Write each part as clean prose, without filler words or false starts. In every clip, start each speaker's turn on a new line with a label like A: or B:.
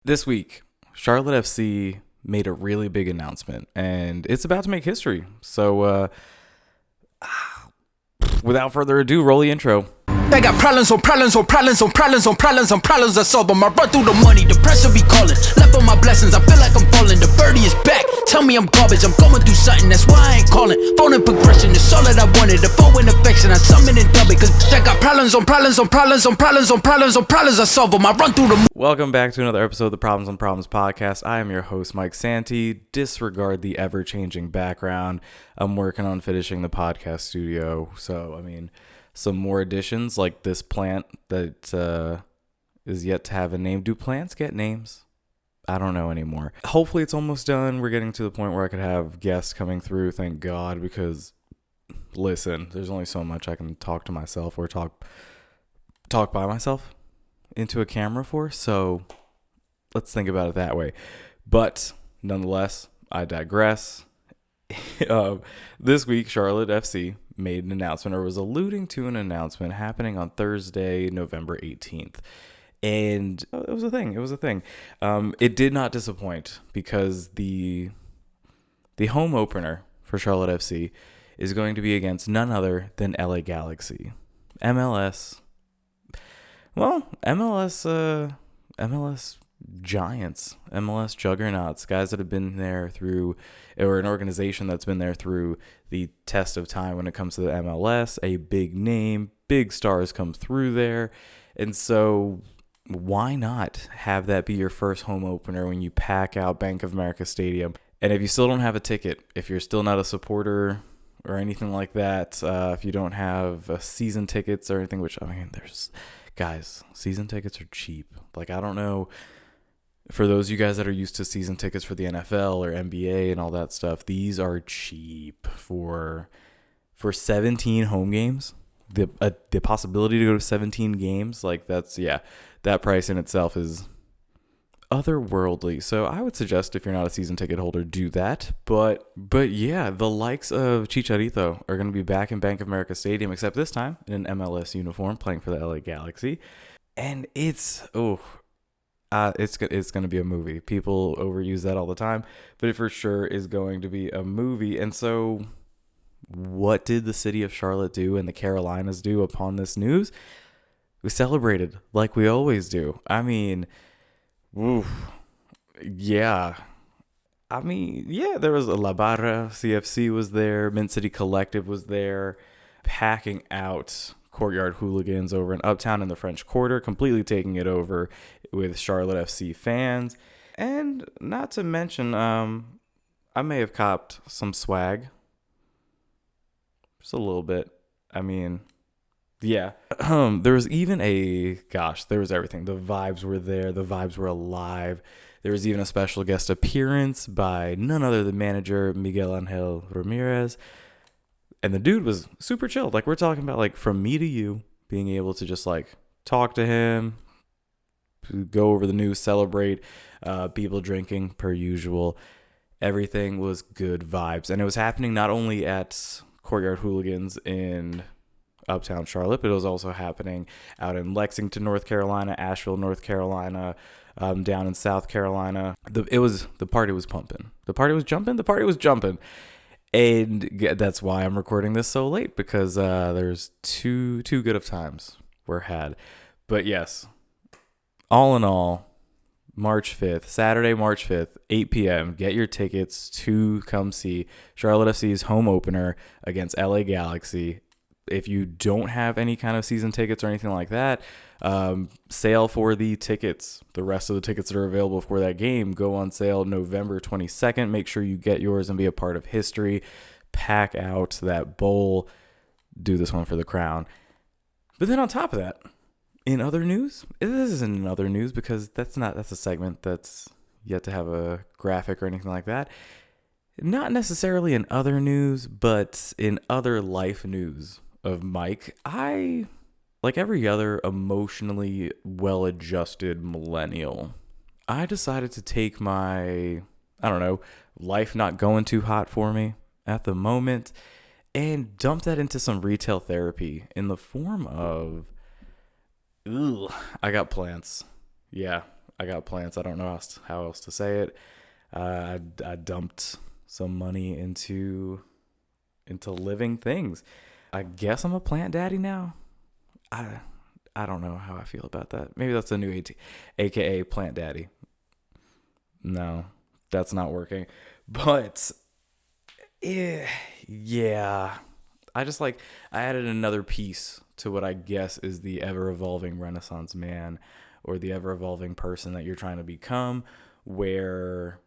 A: This week, Charlotte FC made a really big announcement, and it's about to make history. So, without further ado, roll the intro.
B: I got problems on problems on problems on problems on problems on problems I solve them. I run through the money, the pressure be calling. Left on my blessings, I feel like I'm falling. The birdie is back, tell me I'm garbage. I'm going through something, that's why I ain't calling. Phone and progression, it's all that I wanted. The phone and affection, I summon and dub it. Cause I got problems on problems on problems on problems on problems on problems I solve them. I run through the
A: Welcome back to another episode of the Problems on Problems podcast. I am your host, Mike Santee. Disregard the ever-changing background. I'm working on finishing the podcast studio, so, some more additions like this plant that is yet to have a name. Do plants get names? I don't know anymore. Hopefully it's almost done. We're getting to the point where I could have guests coming through, thank God, because listen, there's only so much I can talk to myself or talk by myself into a camera for, so let's think about it that way. But nonetheless, I digress. This week, Charlotte FC made an announcement, or was alluding to an announcement happening on Thursday, November 18th. And it was a thing. It did not disappoint, because the home opener for Charlotte FC is going to be against none other than LA Galaxy. MLS giants, MLS juggernauts, guys that have been there through, or an organization that's been there through the test of time when it comes to the MLS, a big name, big stars come through there. And so why not have that be your first home opener when you pack out Bank of America Stadium? And if you still don't have a ticket, if you're still not a supporter or anything like that, if you don't have season tickets or anything, which, there's, guys, season tickets are cheap. Like, I don't know, for those of you guys that are used to season tickets for the NFL or NBA and all that stuff, these are cheap for 17 home games. The possibility to go to 17 games, like that price in itself is otherworldly. So I would suggest, if you're not a season ticket holder, do that. But yeah, the likes of Chicharito are going to be back in Bank of America Stadium, except this time in an MLS uniform, playing for the LA Galaxy. And it's going to be a movie. People overuse that all the time, but it for sure is going to be a movie. And so what did the city of Charlotte do and the Carolinas do upon this news? We celebrated like we always do. There was a La Barra, CFC was there, Mint City Collective was there, packing out Courtyard hooligans over in Uptown in the French Quarter, completely taking it over with Charlotte FC fans. And not to mention, I may have copped some swag. Just a little bit. There was even there was everything. The vibes were there. The vibes were alive. There was even a special guest appearance by none other than manager Miguel Angel Ramirez. And the dude was super chilled. Like, we're talking about, like, from me to you, being able to just, like, talk to him, go over the news, celebrate, people drinking per usual. Everything was good vibes. And it was happening not only at Courtyard Hooligans in Uptown Charlotte, but it was also happening out in Lexington, North Carolina, Asheville, North Carolina, down in South Carolina. The party was pumping. The party was jumping. The party was jumping. And that's why I'm recording this so late, because there's too good of times were had. But yes, all in all, Saturday, March 5th, 8 p.m., get your tickets to come see Charlotte FC's home opener against LA Galaxy. If you don't have any kind of season tickets or anything like that, sale for the tickets, the rest of the tickets that are available for that game, go on sale November 22nd. Make sure you get yours and be a part of history. Pack out that bowl. Do this one for the crown. But then on top of that, in other news, this isn't in other news because that's a segment that's yet to have a graphic or anything like that. Not necessarily in other news, but in other life news of Mike. I, like every other emotionally well-adjusted millennial, I decided to take my, life not going too hot for me at the moment, and dump that into some retail therapy in the form of, I got plants. Yeah, I got plants. I don't know how else to say it. I dumped some money into living things. I guess I'm a plant daddy now. I don't know how I feel about that. Maybe that's a new AKA plant daddy. No, that's not working. But yeah, I added another piece to what I guess is the ever-evolving Renaissance man, or the ever-evolving person that you're trying to become, where,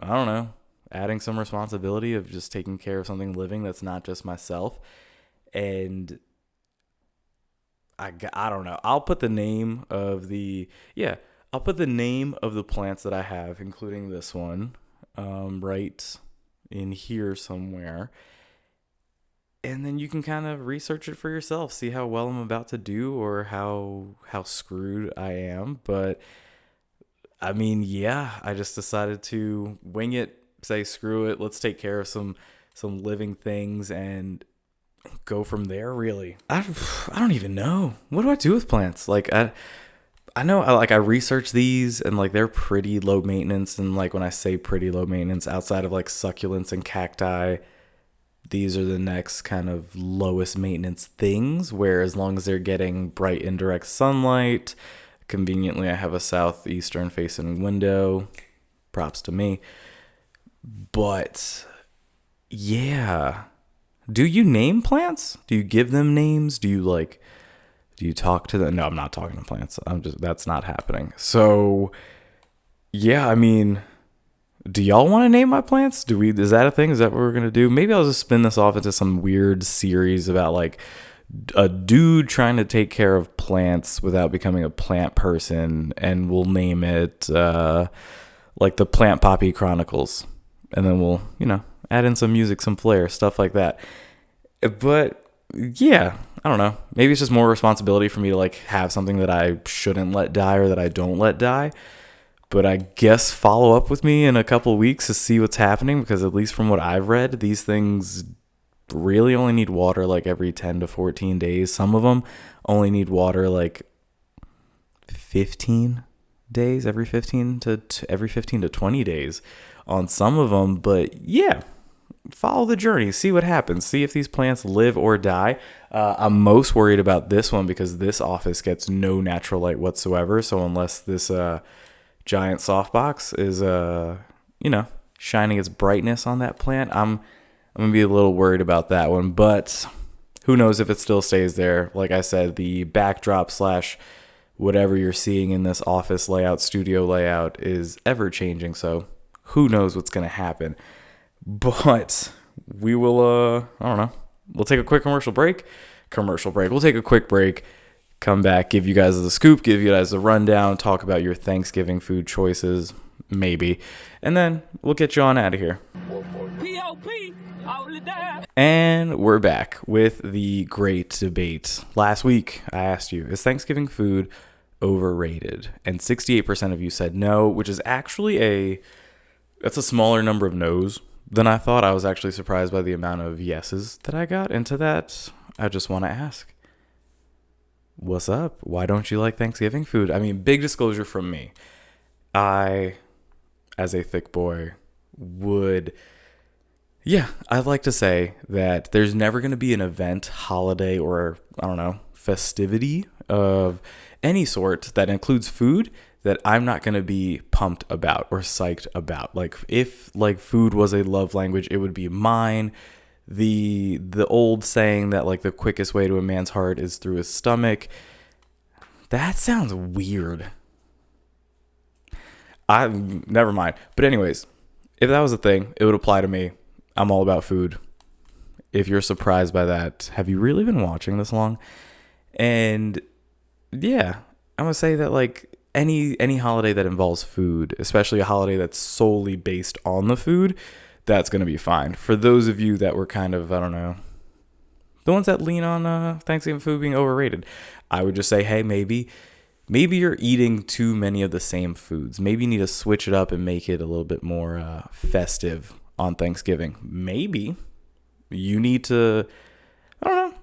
A: I don't know, adding some responsibility of just taking care of something living that's not just myself. And I don't know. I'll put the name of the plants that I have, including this one, right in here somewhere. And then you can kind of research it for yourself, see how well I'm about to do or how screwed I am. But I mean, yeah, I just decided to wing it, say screw it, let's take care of some living things and go from there. Really, I don't even know, what do I do with plants? Like I know I research these, and like they're pretty low maintenance. And like when I say pretty low maintenance, outside of like succulents and cacti, these are the next kind of lowest maintenance things, where as long as they're getting bright indirect sunlight, conveniently I have a southeastern facing window, props to me. But yeah, do you name plants? Do you give them names? Do you talk to them? No, I'm not talking to plants. That's not happening. So yeah, I mean, do y'all want to name my plants? Is that a thing? Is that what we're going to do? Maybe I'll just spin this off into some weird series about like a dude trying to take care of plants without becoming a plant person. And we'll name it like the Plant Poppy Chronicles. And then we'll, add in some music, some flair, stuff like that. But yeah, I don't know. Maybe it's just more responsibility for me to like have something that I shouldn't let die or that I don't let die. But I guess follow up with me in a couple of weeks to see what's happening, because at least from what I've read, these things really only need water like every 10 to 14 days. Some of them only need water like 15 days, every 15 to 20 days on some of them. But yeah, follow the journey, see what happens, see if these plants live or die. I'm most worried about this one because this office gets no natural light whatsoever. So unless this giant softbox is shining its brightness on that plant, I'm gonna be a little worried about that one. But who knows if it still stays there. Like I said, the backdrop / whatever you're seeing in this office layout, studio layout, is ever changing, so who knows what's gonna happen. But we will I don't know, we'll take a quick commercial break. We'll take a quick break, come back, give you guys the scoop, give you guys the rundown, talk about your Thanksgiving food choices, maybe, and then we'll get you on out of here.
C: P.O.P.
A: And we're back with the great debate. Last week, I asked you, is Thanksgiving food overrated? And 68% of you said no, which is actually that's a smaller number of no's than I thought. I was actually surprised by the amount of yeses that I got. And to that, I just want to ask, what's up? Why don't you like Thanksgiving food? I mean, big disclosure from me. I, as a thick boy, I'd like to say that there's never going to be an event, holiday, or, I don't know, festivity of any sort that includes food that I'm not going to be pumped about or psyched about. Like, if like food was a love language, it would be mine. The old saying that like the quickest way to a man's heart is through his stomach, that sounds weird. Never mind. But anyways, if that was a thing, it would apply to me. I'm all about food. If you're surprised by that, have you really been watching this long? And yeah, I'm gonna say that like any holiday that involves food, especially a holiday that's solely based on the food, that's gonna be fine. For those of you that were kind of, I don't know, the ones that lean on Thanksgiving food being overrated, I would just say, hey, maybe you're eating too many of the same foods. Maybe you need to switch it up and make it a little bit more festive on Thanksgiving. Maybe you need to, I don't know,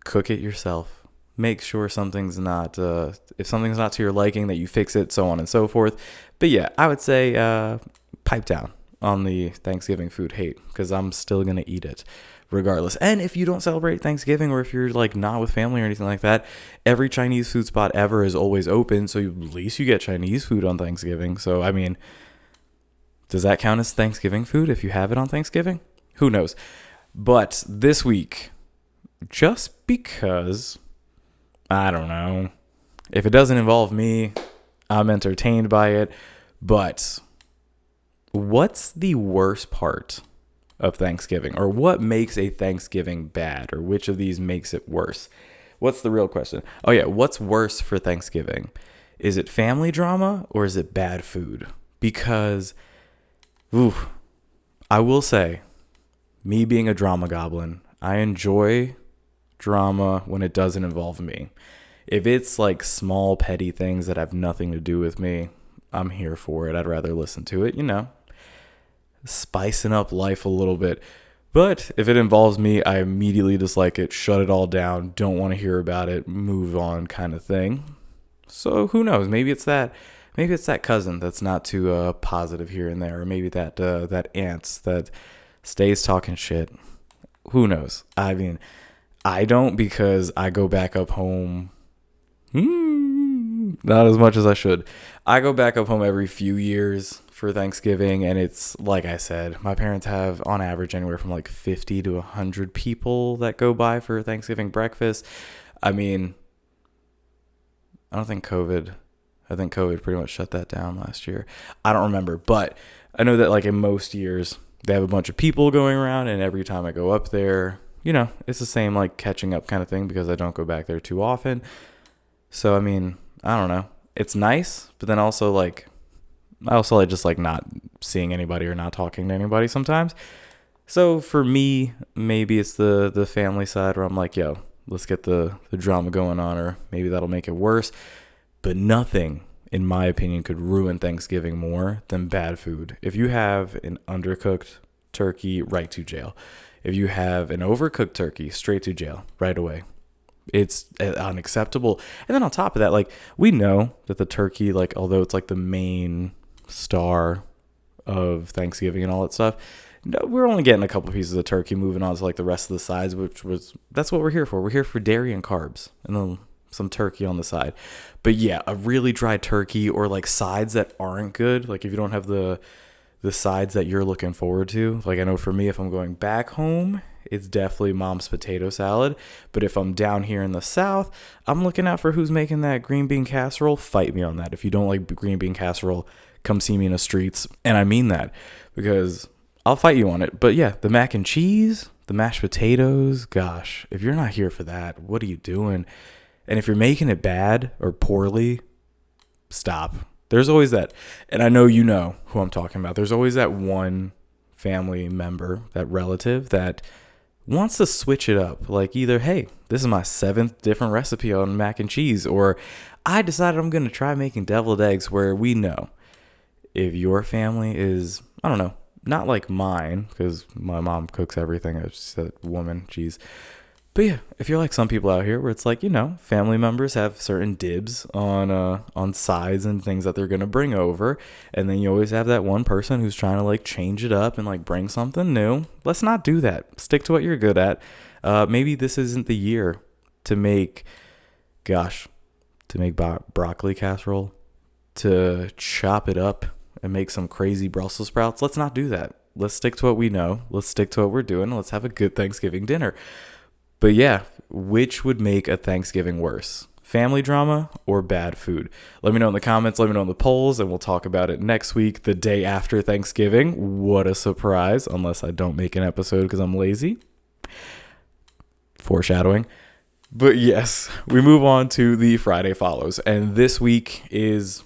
A: cook it yourself. make sure something's not, if something's not to your liking, that you fix it, so on and so forth. But yeah, I would say pipe down on the Thanksgiving food hate, because I'm still going to eat it regardless. And if you don't celebrate Thanksgiving, or if you're like not with family or anything like that, every Chinese food spot ever is always open. So at least you get Chinese food on Thanksgiving. So, I mean, does that count as Thanksgiving food if you have it on Thanksgiving? Who knows? But this week, just because, I don't know, if it doesn't involve me, I'm entertained by it. But what's the worst part of Thanksgiving? Or what makes a Thanksgiving bad? Or which of these makes it worse? What's the real question? Oh yeah, what's worse for Thanksgiving? Is it family drama or is it bad food? Because, I will say, me being a drama goblin, I enjoy drama when it doesn't involve me. If it's like small petty things that have nothing to do with me, I'm here for it. I'd rather listen to it, spicing up life a little bit. But if it involves me, I immediately dislike it, shut it all down, don't want to hear about it, move on kind of thing. So who knows? Maybe it's that cousin that's not too positive here and there, or maybe that aunt that stays talking shit. Who knows? I mean, I don't, because I go back up home. Not as much as I should. I go back up home every few years for Thanksgiving, and it's like I said, my parents have on average anywhere from like 50 to 100 people that go by for Thanksgiving breakfast. I mean, I think COVID pretty much shut that down last year. I don't remember, but I know that like in most years they have a bunch of people going around, and every time I go up there, it's the same like catching up kind of thing, because I don't go back there too often. So, I mean, I don't know. It's nice, but then also like, I also like just like not seeing anybody or not talking to anybody sometimes. So for me, maybe it's the family side where I'm like, yo, let's get the drama going on, or maybe that'll make it worse. But nothing, in my opinion, could ruin Thanksgiving more than bad food. If you have an undercooked turkey, right to jail. If you have an overcooked turkey, straight to jail right away. It's unacceptable. And then on top of that, like, we know that the turkey, like, although it's like the main star of Thanksgiving and all that stuff, no, we're only getting a couple pieces of turkey, moving on to like the rest of the sides, that's what we're here for. We're here for dairy and carbs, and then some turkey on the side. But yeah, a really dry turkey, or like sides that aren't good, like if you don't have the sides that you're looking forward to. Like, I know for me, if I'm going back home, it's definitely mom's potato salad. But if I'm down here in the South, I'm looking out for who's making that green bean casserole. Fight me on that. If you don't like green bean casserole, come see me in the streets. And I mean that, because I'll fight you on it. But yeah, the mac and cheese, the mashed potatoes, gosh, if you're not here for that, what are you doing? And if you're making it bad or poorly, stop. There's always that, and I know you know who I'm talking about. There's always that one family member, that relative that wants to switch it up. Like, either, hey, this is my 7th different recipe on mac and cheese, or I decided I'm going to try making deviled eggs, where we know if your family is, I don't know, not like mine, because my mom cooks everything. It's a woman, geez. But yeah, if you're like some people out here where it's like, family members have certain dibs on sides and things that they're going to bring over. And then you always have that one person who's trying to like change it up and like bring something new. Let's not do that. Stick to what you're good at. Maybe this isn't the year to make broccoli casserole, to chop it up and make some crazy Brussels sprouts. Let's not do that. Let's stick to what we know. Let's stick to what we're doing. Let's have a good Thanksgiving dinner. But yeah, which would make a Thanksgiving worse? Family drama or bad food? Let me know in the comments. Let me know in the polls, and we'll talk about it next week, the day after Thanksgiving. What a surprise, unless I don't make an episode because I'm lazy. Foreshadowing. But yes, we move on to the Friday follows. And this week is,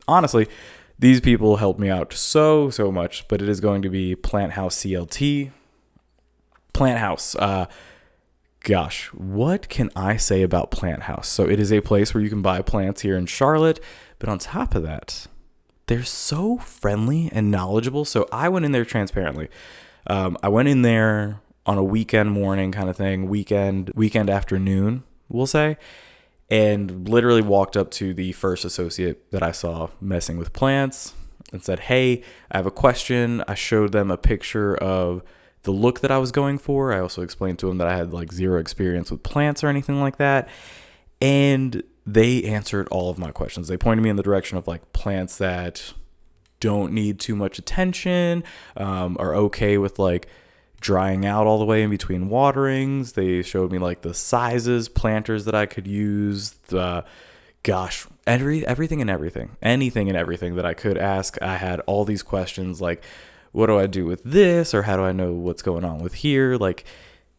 A: honestly, these people helped me out so much, but it is going to be Plant House CLT. Plant House, gosh, what can I say about Plant House? So it is a place where you can buy plants here in Charlotte, but on top of that, they're so friendly and knowledgeable. So I went in there transparently. I went in there on a weekend morning kind of thing, weekend afternoon, we'll say. and literally walked up to the first associate that I saw messing with plants and said, "Hey, I have a question." I showed them a picture of the look that I was going for. I also explained to them that I had like zero experience with plants or anything like that. And they answered all of my questions. They pointed me in the direction of like plants that don't need too much attention, are okay with like drying out all the way in between waterings. They showed me like the sizes, planters that I could use, anything and everything that I could ask. I had all these questions like, what do I do with this? Or how do I know what's going on with here? Like,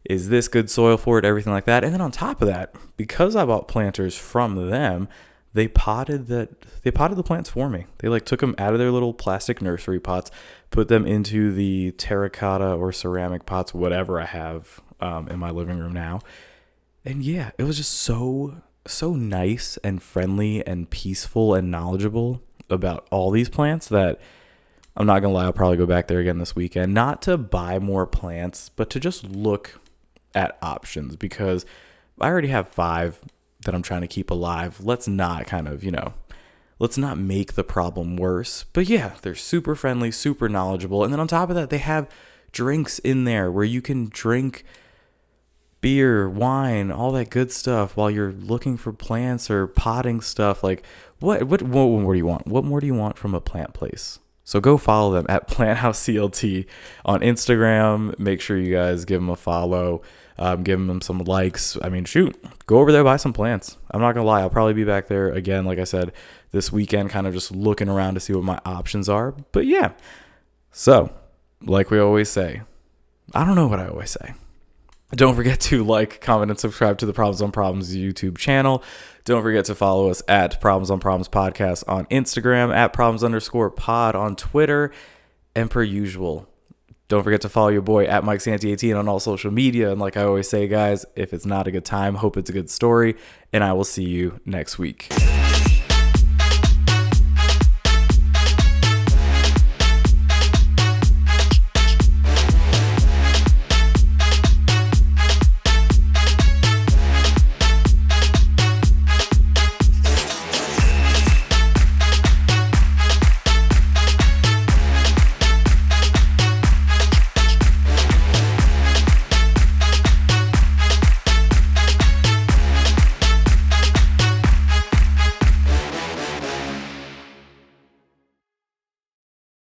A: is this good soil for it? Everything like that. And then on top of that, because I bought planters from them, they potted the plants for me. They like took them out of their little plastic nursery pots, put them into the terracotta or ceramic pots, whatever I have in my living room now. And yeah, it was just so nice and friendly and peaceful and knowledgeable about all these plants that I'm not going to lie, I'll probably go back there again this weekend, not to buy more plants, but to just look at options, because I already have 5 that I'm trying to keep alive. Let's not let's not make the problem worse. But yeah, they're super friendly, super knowledgeable. And then on top of that, they have drinks in there where you can drink beer, wine, all that good stuff while you're looking for plants or potting stuff. Like, what more do you want? What more do you want from a plant place? So go follow them at PlantHouseCLT on Instagram. Make sure you guys give them a follow. Give them some likes. I mean, shoot, go over there, buy some plants. I'm not going to lie. I'll probably be back there again, like I said, this weekend, kind of just looking around to see what my options are. But yeah, so like we always say, I don't know what I always say. Don't forget to like, comment, and subscribe to the Problems on Problems YouTube channel. Don't forget to follow us at Problems on Problems Podcast on Instagram, at Problems_pod on Twitter, and per usual, don't forget to follow your boy at Mike Santi 18 on all social media. And like I always say, guys, if it's not a good time, hope it's a good story, and I will see you next week.